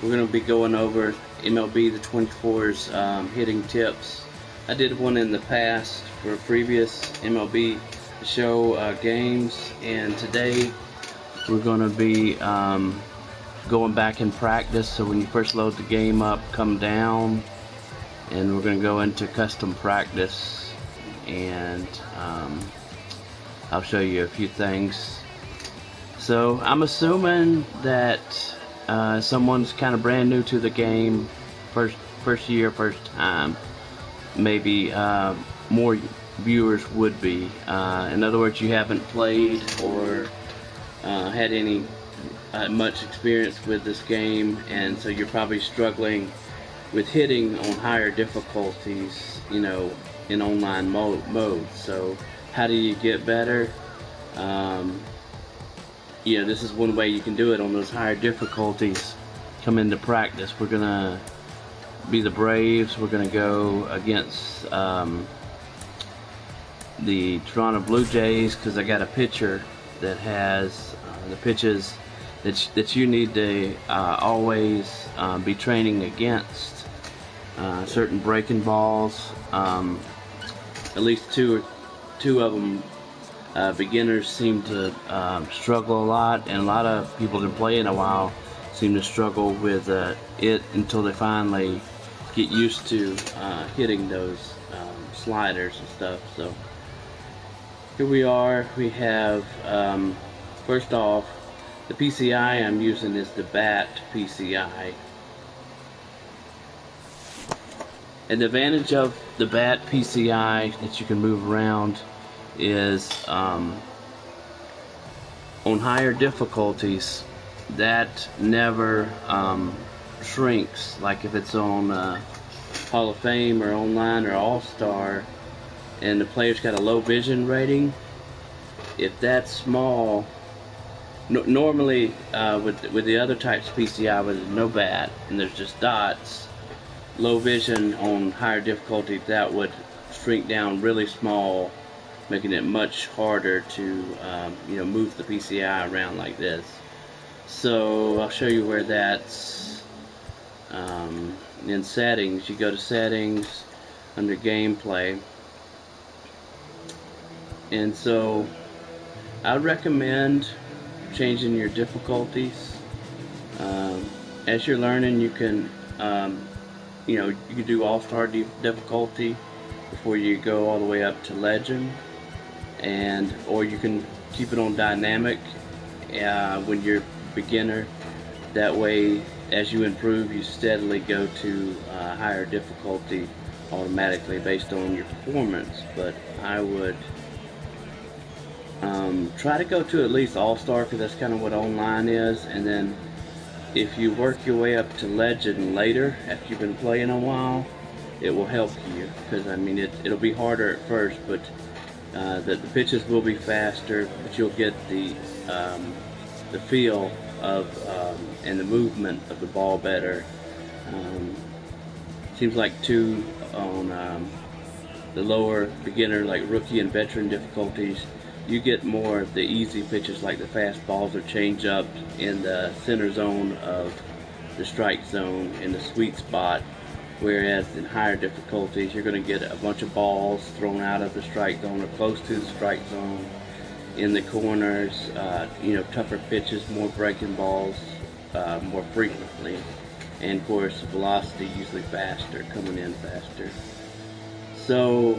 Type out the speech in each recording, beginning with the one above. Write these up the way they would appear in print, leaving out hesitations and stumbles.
We're going to be going over MLB24's hitting tips. I did one in the past for previous MLB show games, and today we're going to be going back in practice. So when you first load the game up, come down, and we're going to go into custom practice, and I'll show you a few things. So I'm assuming that someone's kind of brand new to the game, first year, first time. Maybe more viewers would be. In other words, you haven't played or had any much experience with this game, and so you're probably struggling with hitting on higher difficulties, you know, in online mode. So how do you get better? You know, this is one way you can do it on those higher difficulties. Come into practice. We're gonna be the Braves. We're gonna go against the Toronto Blue Jays, because I got a pitcher that has the pitches that you need to always be training against. Certain breaking balls. At least two of them. Beginners seem to struggle a lot, and a lot of people that play in a while seem to struggle with it until they finally get used to hitting those sliders and stuff. So here we are. We have first off, the PCI I'm using is the BAT PCI. And the advantage of the BAT PCI that you can move around is on higher difficulties, that never shrinks. Like if it's on Hall of Fame or online or All-Star, and the player's got a low vision rating, if that's small, normally with the other types of PCI, with no bat and there's just dots, low vision on higher difficulty, that would shrink down really small, making it much harder to you know, move the PCI around like this. So I'll show you where that's in settings. You go to settings under gameplay, and so I would recommend changing your difficulties. As you're learning, you can you know, you can do All-Star difficulty before you go all the way up to Legend, or you can keep it on dynamic when you're beginner. That way, as you improve, you steadily go to higher difficulty automatically based on your performance. But I would try to go to at least All-Star, because that's kind of what online is, and then if you work your way up to Legend later after you've been playing a while, it will help you, because I mean it'll be harder at first, but the pitches will be faster, but you'll get the feel of and the movement of the ball better. Seems like too on the lower beginner, like rookie and veteran difficulties, you get more of the easy pitches like the fastballs or change-ups in the center zone of the strike zone, in the sweet spot. Whereas in higher difficulties, you're going to get a bunch of balls thrown out of the strike zone or close to the strike zone, in the corners, you know, tougher pitches, more breaking balls more frequently, and of course velocity usually faster, coming in faster. So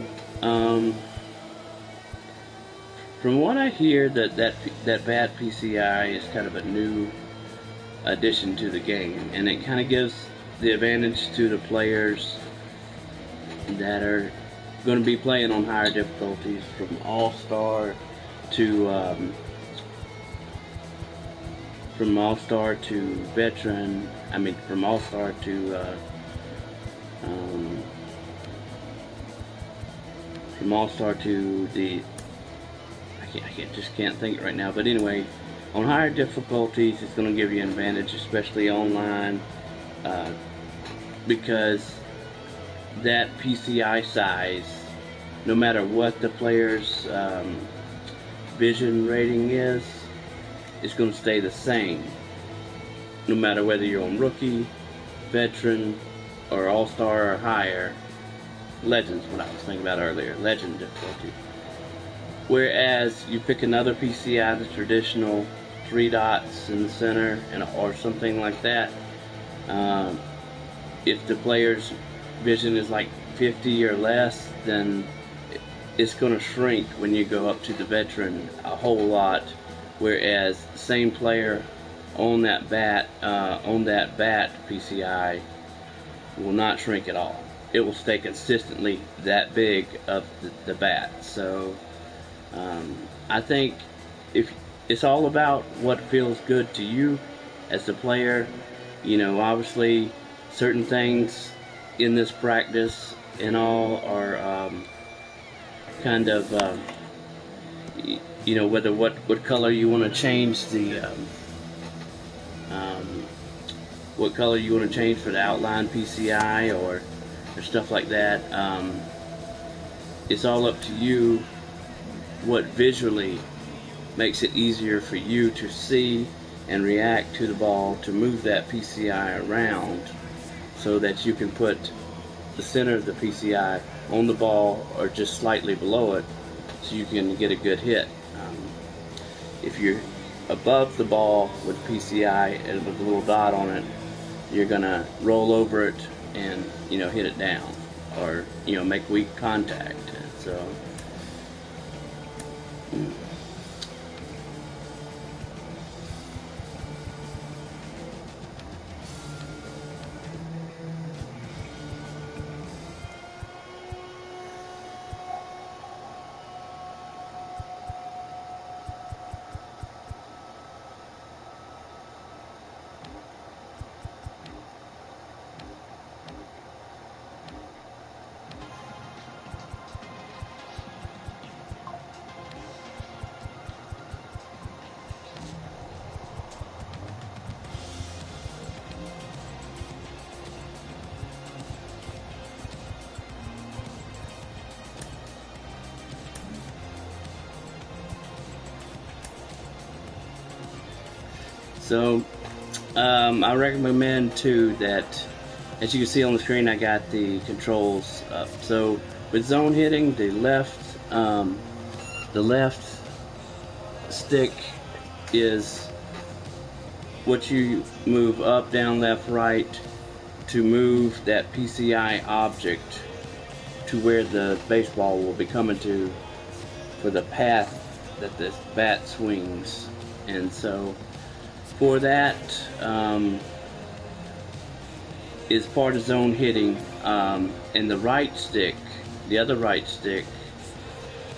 from what I hear, that BAT PCI is kind of a new addition to the game, and it kind of gives the advantage to the players that are going to be playing on higher difficulties, from All-Star to veteran. I mean, from All-Star to the I just can't think right now. But anyway, on higher difficulties, it's going to give you an advantage, especially online, because that PCI size, no matter what the player's vision rating is, it's going to stay the same. no matter whether you're on rookie, veteran, or all-star or higher. Legends, what I was thinking about earlier, legend difficulty. Whereas you pick another PCI, the traditional 3 dots in the center, or something like that, if the player's vision is like 50 or less, then it's going to shrink when you go up to the veteran a whole lot. Whereas the same player on that bat PCI will not shrink at all. It will stay consistently that big of the bat. So I think if it's all about what feels good to you as the player. You know, obviously certain things in this practice and all are kind of you know, whether what color you want to change the what color you want to change for the outline PCI or stuff like that. It's all up to you what visually makes it easier for you to see and react to the ball, to move that PCI around so that you can put the center of the PCI on the ball or just slightly below it so you can get a good hit. If you're above the ball with PCI and with a little dot on it, you're gonna roll over it and, you know, hit it down, or, you know, make weak contact. So I recommend too that, as you can see on the screen, I got the controls up. So with zone hitting, the left stick is what you move up, down, left, right to move that PCI object to where the baseball will be coming to for the path that the bat swings. And so for that is part of zone hitting, and the right stick, the other right stick,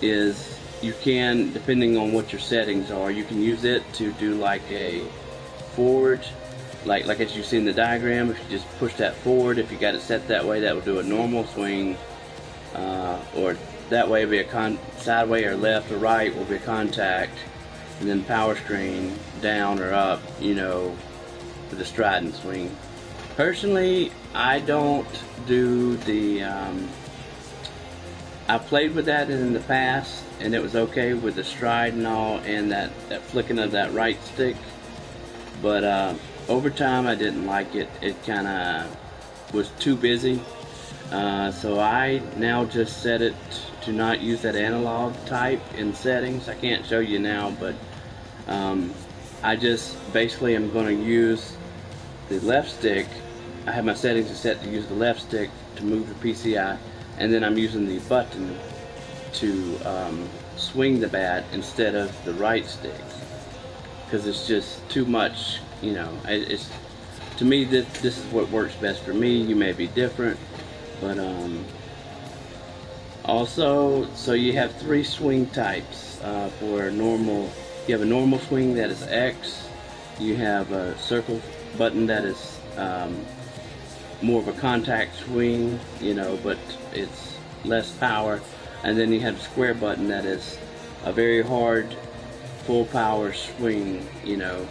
is, you can, depending on what your settings are, you can use it to do like a forward, like as you see in the diagram. If you just push that forward, if you got it set that way, that will do a normal swing, or that way it'll be a sideways or left or right will be a contact, and then power string down or up, you know, for the strident swing. Personally, I don't do the, I played with that in the past and it was okay with the stride and all, and that flicking of that right stick, but over time I didn't like it. It kind of was too busy, so I now just set it to not use that analog type in settings. I can't show you now, but I just basically am going to use the left stick. I have my settings set to use the left stick to move the PCI, and then I'm using the button to swing the bat instead of the right stick, because it's just too much, you know. It's, to me, this is what works best for me. You may be different, but also, so you have 3 swing types for normal. You have a normal swing that is X. You have a circle button that is more of a contact swing, you know, but it's less power. And then you have a square button that is a very hard, full power swing, you know,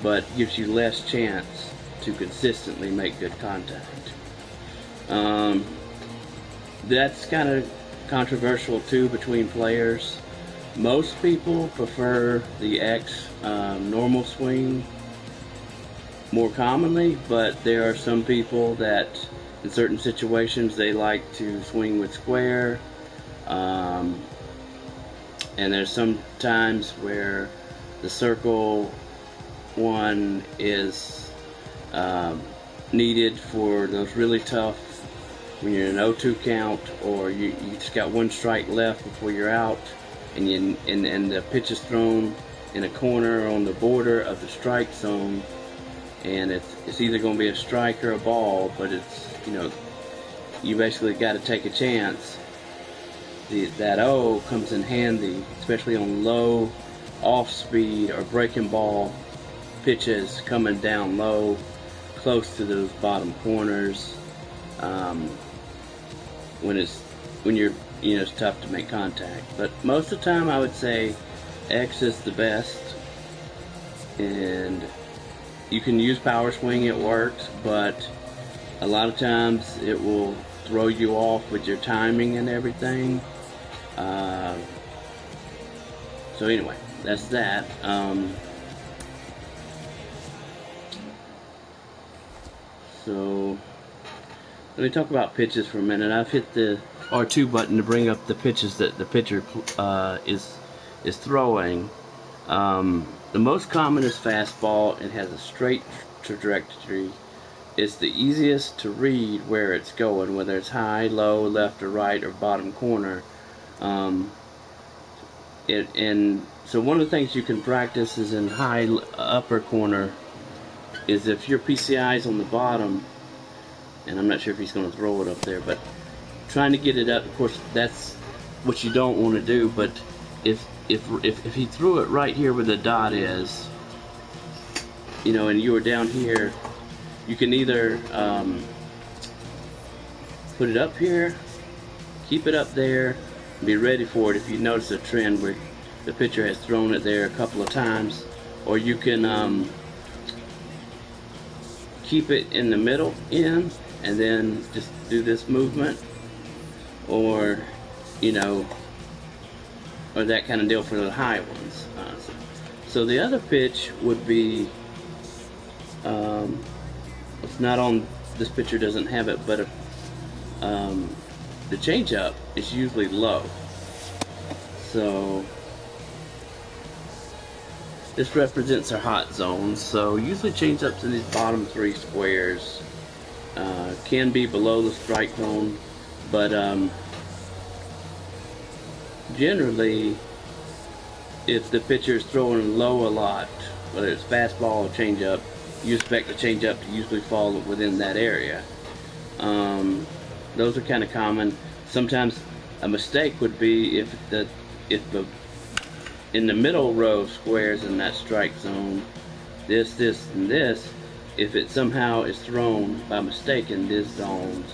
but gives you less chance to consistently make good contact. That's kind of controversial too between players. Most people prefer the X normal swing, more commonly, but there are some people that in certain situations they like to swing with square, and there's some times where the circle one is needed for those really tough, when you're in an 0-2 count, or you just got one strike left before you're out, and the pitch is thrown in a corner on the border of the strike zone, and it's either going to be a strike or a ball, but it's, you basically got to take a chance. That O comes in handy, especially on low off speed or breaking ball pitches coming down low, close to those bottom corners. When you're, it's tough to make contact. But most of the time, I would say X is the best, and you can use power swing, it works, but a lot of times it will throw you off with your timing and everything. So anyway, that's that. So let me talk about pitches for a minute. I've hit the R2 button to bring up the pitches that the pitcher is throwing. The most common is fastball. It has a straight trajectory. It's the easiest to read where it's going, whether it's high, low, left or right, or bottom corner. And so one of the things you can practice is in high upper corner, is if your PCI is on the bottom, and I'm not sure if he's going to throw it up there, but trying to get it up, of course, that's what you don't want to do. But if he threw it right here where the dot is, and you were down here, you can either put it up here, keep it up there, and be ready for it if you notice a trend where the pitcher has thrown it there a couple of times, or you can keep it in the middle and then just do this movement, or or that kind of deal for the high ones. So the other pitch would be, it's not on, this picture doesn't have it, but the changeup is usually low. So this represents our hot zones. So usually changeups in these bottom three squares can be below the strike zone, but generally, if the pitcher is throwing low a lot, whether it's fastball or changeup, you expect the changeup to usually fall within that area. Those are kind of common. Sometimes a mistake would be if in the middle row of squares in that strike zone, this, and this, if it somehow is thrown by mistake in these zones,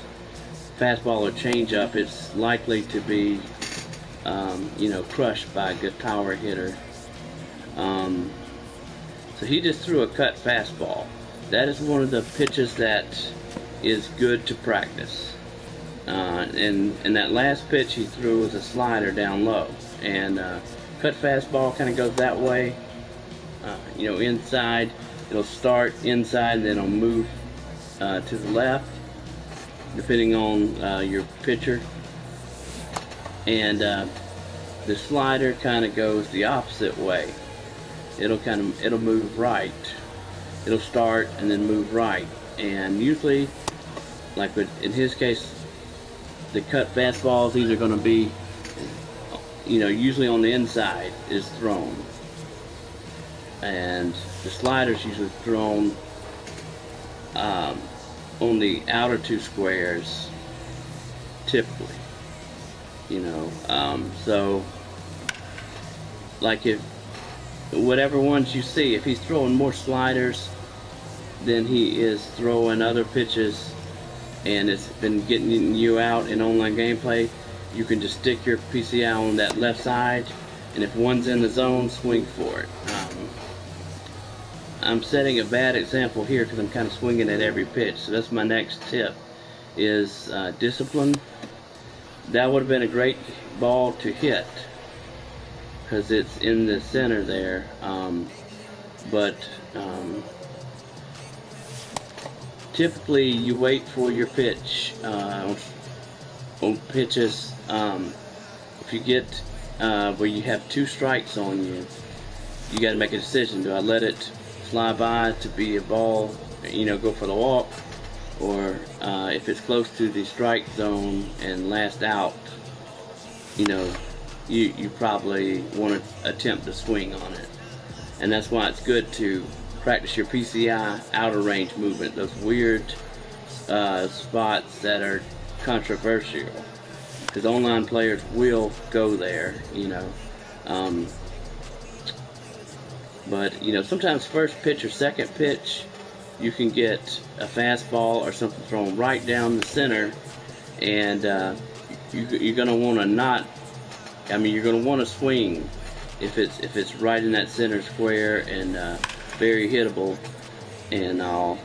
fastball or changeup, it's likely to be crushed by a good power hitter. So he just threw a cut fastball. That is one of the pitches that is good to practice. And that last pitch he threw was a slider down low. And cut fastball kind of goes that way. Inside, it'll start inside and then it'll move to the left, depending on your pitcher. And the slider kind of goes the opposite way. It'll move right. It'll start and then move right. And usually, like in his case, the cut fastball is either going to be, usually on the inside is thrown, and the slider's usually thrown on the outer two squares, typically. So like if whatever ones you see, if he's throwing more sliders than he is throwing other pitches, and it's been getting you out in online gameplay, you can just stick your PCI on that left side, and if one's in the zone, swing for it. I'm setting a bad example here because I'm kind of swinging at every pitch, so that's my next tip, is discipline. That would have been a great ball to hit because it's in the center there, but typically you wait for your pitch on pitches. If you get where you have 2 strikes on you, you got to make a decision. Do I let it fly by to be a ball, go for the walk, or if it's close to the strike zone and last out, you probably want to attempt to swing on it. And that's why it's good to practice your PCI outer range movement, those weird spots that are controversial, because online players will go there, but sometimes first pitch or second pitch you can get a fastball or something thrown right down the center, and you're going to want to you're going to want to swing if it's right in that center square and very hittable and all.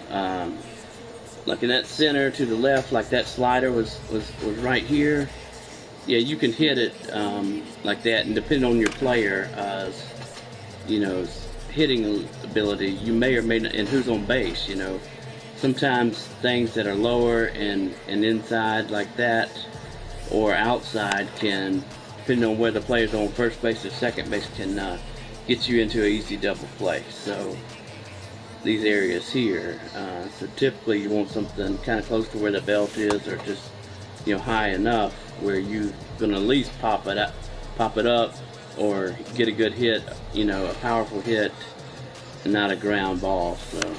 Like in that center to the left, like that slider was right here. Yeah, you can hit it like that, and depending on your player, hitting ability, you may or may not, and who's on base. Sometimes things that are lower and inside like that, or outside, can, depending on where the player's on first base or second base, can get you into an easy double play. So these areas here, so typically you want something kind of close to where the belt is, or just high enough where you're gonna at least pop it up, or get a good hit, a powerful hit, and not a ground ball. So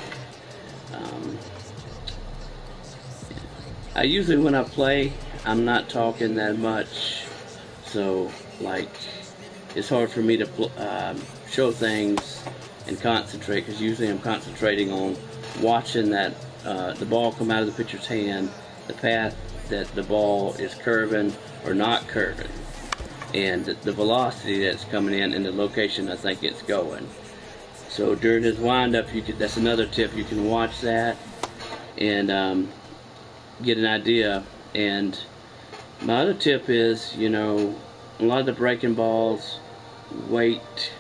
I usually, when I play, I'm not talking that much, so like it's hard for me to show things and concentrate, because usually I'm concentrating on watching that the ball come out of the pitcher's hand, the path that the ball is curving or not curving, and the velocity that's coming in and the location I think it's going. So during his windup, that's another tip. You can watch that and get an idea. And my other tip is, a lot of the breaking balls, wait,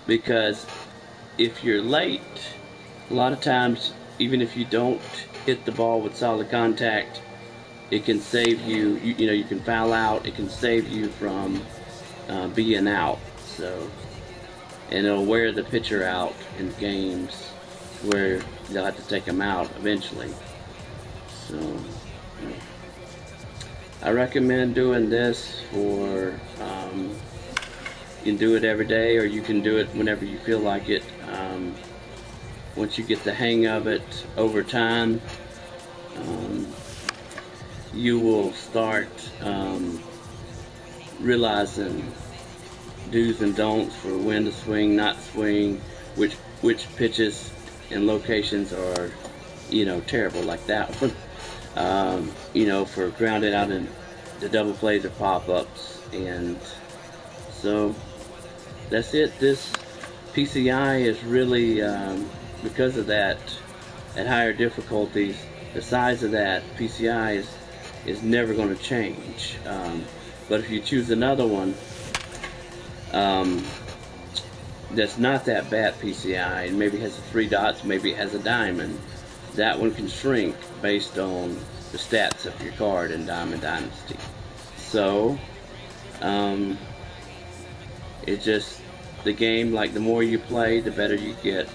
because if you're late, a lot of times, even if you don't hit the ball with solid contact, it can save you. You can foul out. It can save you from being out. So, and it'll wear the pitcher out in games where they'll have to take them out eventually. So, I recommend doing this for. You can do it every day, or you can do it whenever you feel like it. Once you get the hang of it over time, you will start realizing do's and don'ts for when to swing, not swing, which pitches and locations are, terrible, like that one. For grounded out in the double plays or pop-ups. And so that's it. This PCI is really, because of that, at higher difficulties, the size of that PCI is never going to change. But if you choose another one that's not that bad PCI, and maybe has 3 dots, maybe it has a diamond, that one can shrink based on the stats of your card in Diamond Dynasty. So it's just the game, like the more you play, the better you get,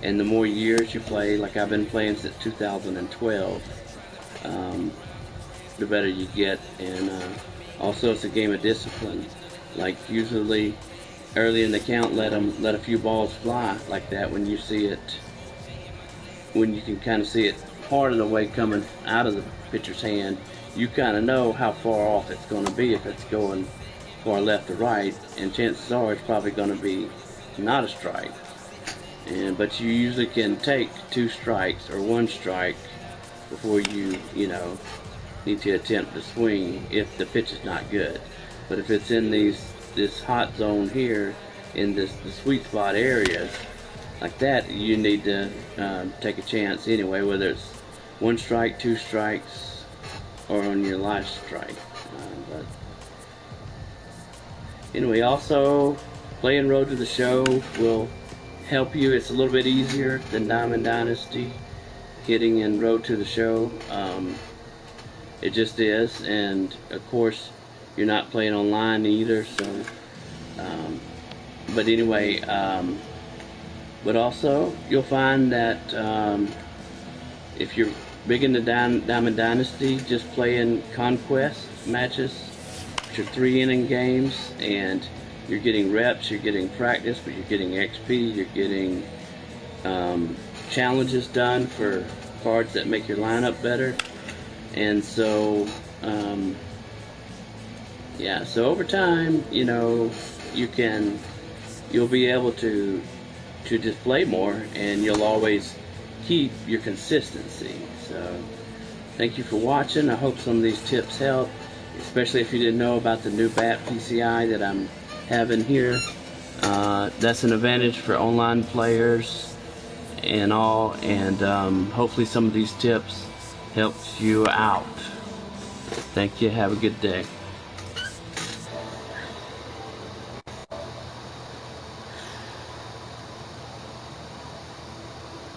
and the more years you play, like I've been playing since 2012, the better you get. And also it's a game of discipline. Like usually early in the count, let a few balls fly like that. When you see it, when you can kind of see it part of the way coming out of the pitcher's hand, you kind of know how far off it's going to be, if it's going far left or right, and chances are it's probably going to be not a strike. But you usually can take 2 strikes or 1 strike before you need to attempt to swing if the pitch is not good. But if it's in this hot zone here, in the sweet spot areas like that, you need to take a chance anyway, whether it's 1 strike, 2 strikes, or on your last strike. But anyway, also playing Road to the Show will help you. It's a little bit easier than Diamond Dynasty hitting in Road to the Show. It just is, and of course you're not playing online either, so but anyway, but also you'll find that if you're big into Diamond Dynasty, just playing Conquest matches, which are 3-inning games, and you're getting reps, you're getting practice, but you're getting XP, you're getting challenges done for cards that make your lineup better. And so yeah, so over time, you know, you'll be able to just play more, and you'll always keep your consistency. So thank you for watching. I hope some of these tips help, especially if you didn't know about the new BAT PCI that I'm having here. That's an advantage for online players and all, and hopefully some of these tips helps you out. Thank you. Have a good day.